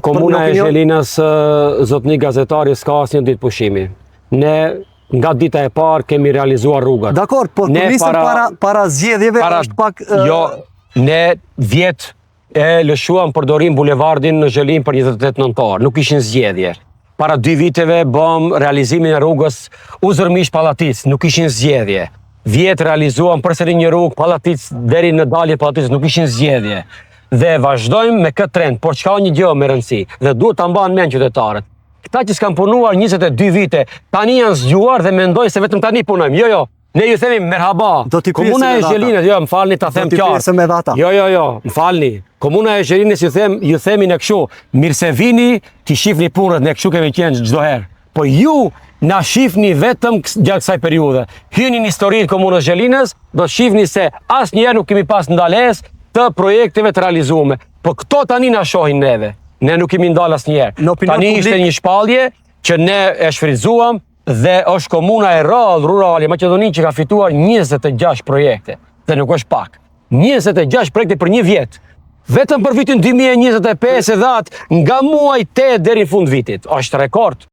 Komuna e Zhelinës, zotni gazetari, s'ka asnjë ditë pushimi. Ne nga dita e parë kemi realizuar rrugat. Dakor, po para zgjedhjeve është pak... Jo, ne vjet e lëshuam përdorim bulevardin në Zhelinë për 28 nëntor, nuk ishin zgjedhje. Para 2 viteve bëm realizimin e rrugës Uzërmish Pallatic, nuk ishin zgjedhje. Vjet realizuam përsëri një rrugë Pallatic deri në dalje Pallatic, nuk ishin zgjedhje. Dhe vazhdojmë me këtë trend, por çka një gjë me rëndësi, dhe duhet ta mbanë mend qytetarët. Këta që s'kan punuar 22 vite, tani janë zgjuar dhe mendojnë se vetëm tani punojmë. Jo, ne ju themi merhaba. Komuna e Zhelinës, jo, më falni ta them qartë. Jo, më falni. Komuna e Zhelinës ju themi ne kështu, mirë se vini, ti shihni punët, ne kështu kemi qenë çdo herë. Po ju na shihni vetëm gjatë kësaj periudhe. Hyni në historinë e komunës Zhelinës, do shihni se asnjëherë nuk kemi pas ndalesë të projekteve të realizuara. Po këto tani na shohin neve. Ne nuk kemi ndalë asnjëherë. Tani ishte një shpallje që ne e shfrytzuam dhe është komuna e rurale Maqedoninë që ka fituar 26 projekte. Dhe nuk është pak. 26 projekte për një vjet. Vetëm për vitin 2025 e 10 nga muaj 8 deri në fund vitit. Është rekord.